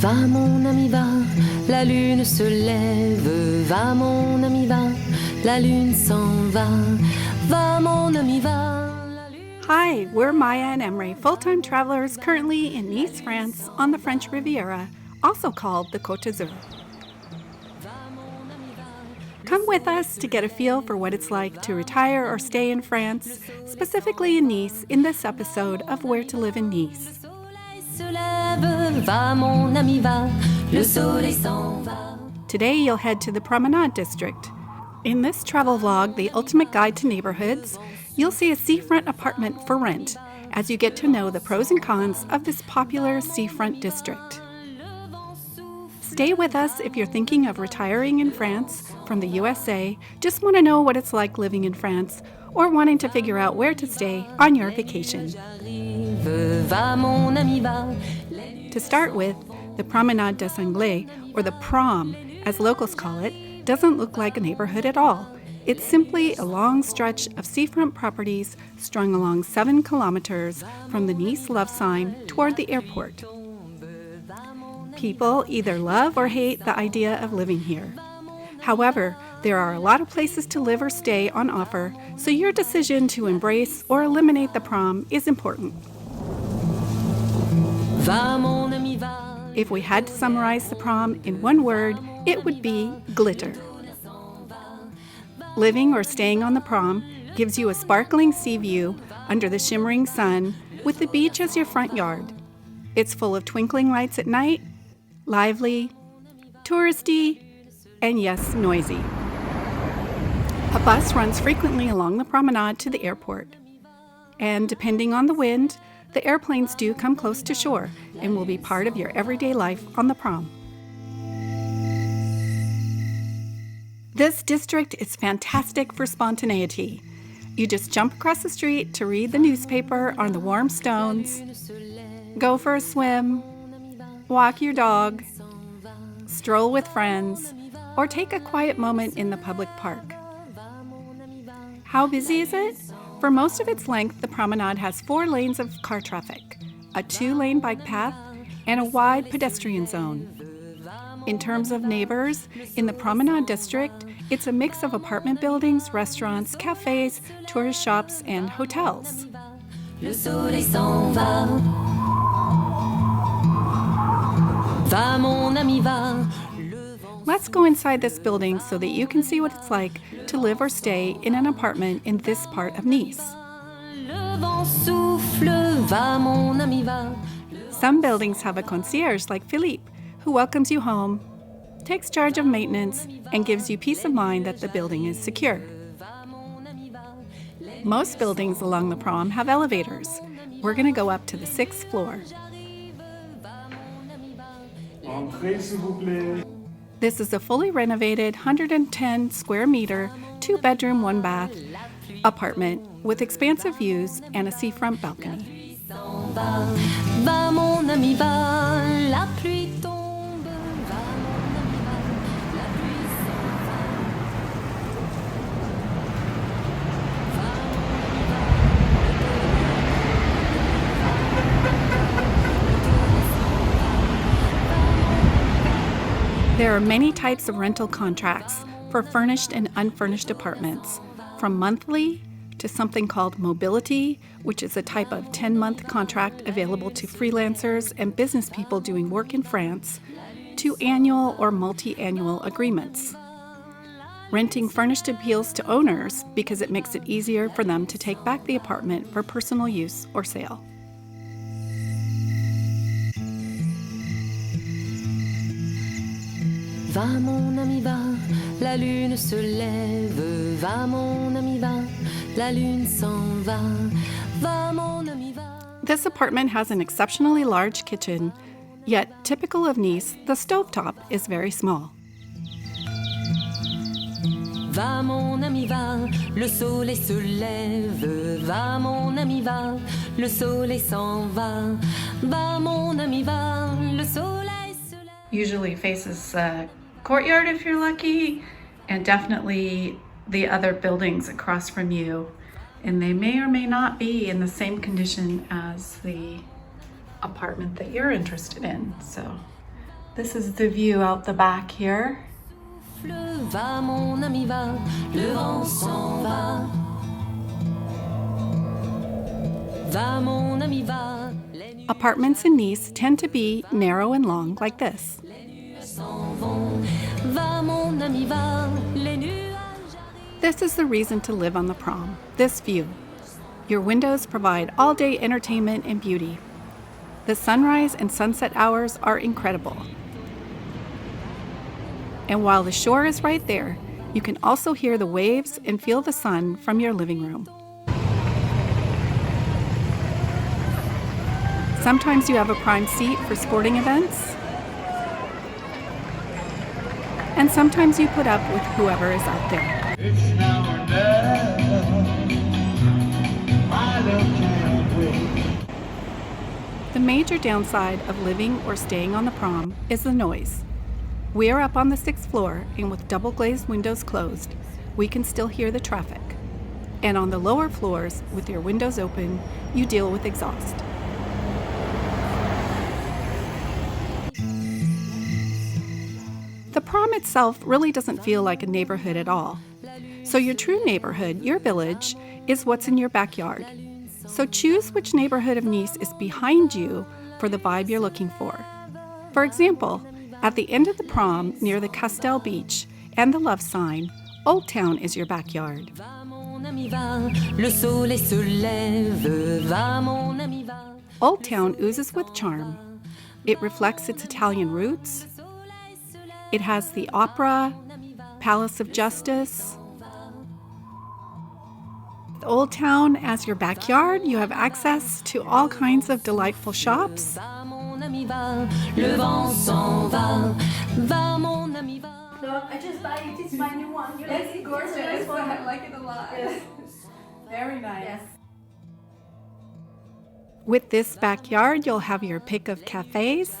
Va mon ami va, la lune se lève. Va mon ami va, la lune s'en va. Va mon ami va. Hi, we're Maya and Emre, full-time travelers currently in Nice, France, on the French Riviera, also called the Côte d'Azur. Come with us to get a feel for what it's like to retire or stay in France, specifically in Nice, in this episode of Where to Live in Nice. Today you'll head to the Promenade district. In this travel vlog, the ultimate guide to neighborhoods, you'll see a seafront apartment for rent as you get to know the pros and cons of this popular seafront district. Stay with us if you're thinking of retiring in France from the USA, just want to know what it's like living in France, or wanting to figure out where to stay on your vacation. To start with, the Promenade des Anglais, or the PROM, as locals call it, doesn't look like a neighborhood at all. It's simply a long stretch of seafront properties strung along 7 kilometers from the Nice love sign toward the airport. People either love or hate the idea of living here. However, there are a lot of places to live or stay on offer, so your decision to embrace or eliminate the PROM is important. If we had to summarize the PROM in one word, it would be glitter. Living or staying on the PROM gives you a sparkling sea view under the shimmering sun with the beach as your front yard. It's full of twinkling lights at night, lively, touristy, and yes, noisy. A bus runs frequently along the promenade to the airport. And depending on the wind, the airplanes do come close to shore and will be part of your everyday life on the PROM. This district is fantastic for spontaneity. You just jump across the street to read the newspaper on the warm stones, go for a swim, walk your dog, stroll with friends, or take a quiet moment in the public park. How busy is it? For most of its length, the promenade has 4 lanes of car traffic, a 2-lane bike path, and a wide pedestrian zone. In terms of neighbors, in the Promenade district, it's a mix of apartment buildings, restaurants, cafes, tourist shops, and hotels. Let's go inside this building so that you can see what it's like to live or stay in an apartment in this part of Nice. Some buildings have a concierge like Philippe, who welcomes you home, takes charge of maintenance, and gives you peace of mind that the building is secure. Most buildings along the PROM have elevators. We're going to go up to the 6th floor. Entrée, s'il vous plaît. This is a fully renovated 110 square meter, 2-bedroom, 1-bath apartment with expansive views and a seafront balcony. There are many types of rental contracts for furnished and unfurnished apartments, from monthly to something called mobility, which is a type of 10-month contract available to freelancers and business people doing work in France, to annual or multi-annual agreements. Renting furnished appeals to owners because it makes it easier for them to take back the apartment for personal use or sale. Va mon ami va, la lune se lève. Va mon ami va, la lune s'en va. Va mon ami va. This apartment has an exceptionally large kitchen, yet typical of Nice, the stovetop is very small. Va mon ami va, le soleil se lève. Va mon ami va, le soleil s'en va. Va mon ami va, le soleil se lève. Usually faces courtyard if you're lucky, and definitely the other buildings across from you, and they may or may not be in the same condition as the apartment that you're interested in. So This is the view out the back here. Va mon ami va, le vent s'en va. Va mon ami va. Apartments in Nice tend to be narrow and long like this. Va mon ami va, les nuages. This is the reason to live on the Prom, this view. Your windows provide all-day entertainment and beauty. The sunrise and sunset hours are incredible. And while the shore is right there, you can also hear the waves and feel the sun from your living room. Sometimes you have a prime seat for sporting events, and sometimes you put up with whoever is out there. It's now or never. My love can't wait. The major downside of living or staying on the Prom is the noise. We are up on the 6th floor, and with double-glazed windows closed, we can still hear the traffic. And on the lower floors, with your windows open, you deal with exhaust. The Prom itself really doesn't feel like a neighborhood at all. So your true neighborhood, your village, is what's in your backyard. So choose which neighborhood of Nice is behind you for the vibe you're looking for. For example, at the end of the Prom, near the Castel Beach and the Love Sign, Old Town is your backyard. Va mon ami va, le soleil se lève. Va mon ami va. Old Town oozes with charm. It reflects its Italian roots. It has the opera, Palace of Justice. With Old Town as your backyard, you have access to all kinds of delightful shops. Va mon ami va, le vent s'en va. Va mon ami va. Look, I just bought it. It's my new one. You like it? It's gorgeous. It's nice. I like it a lot. Yes. Very nice. Yes. With this backyard, you'll have your pick of cafes.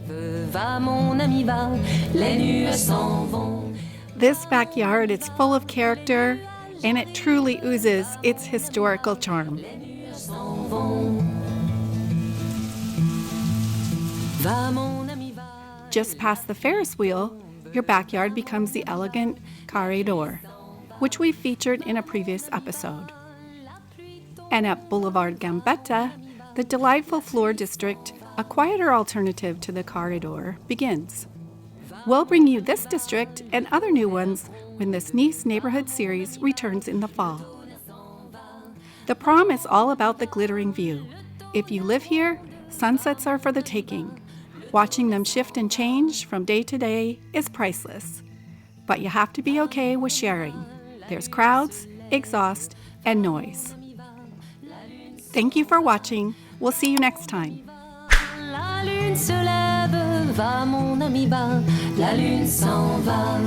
Va mon ami va, les nuages s'en vont. This backyard is full of character, and it truly oozes its historical charm. S'en vont. Va mon ami va. Just past the Ferris wheel, your backyard becomes the elegant Carre door, which we featured in a previous episode. And at Boulevard Gambetta, the delightful Fleur District, a quieter alternative to the Carre door, begins. We'll bring you this district and other new ones when this Nice neighborhood series returns in the fall. The Prom is all about the glittering view. If you live here, sunsets are for the taking. Watching them shift and change from day to day is priceless. But you have to be okay with sharing. There's crowds, exhaust, and noise. Thank you for watching. We'll see you next time. La lune se lève, va mon ami va, la lune s'en va.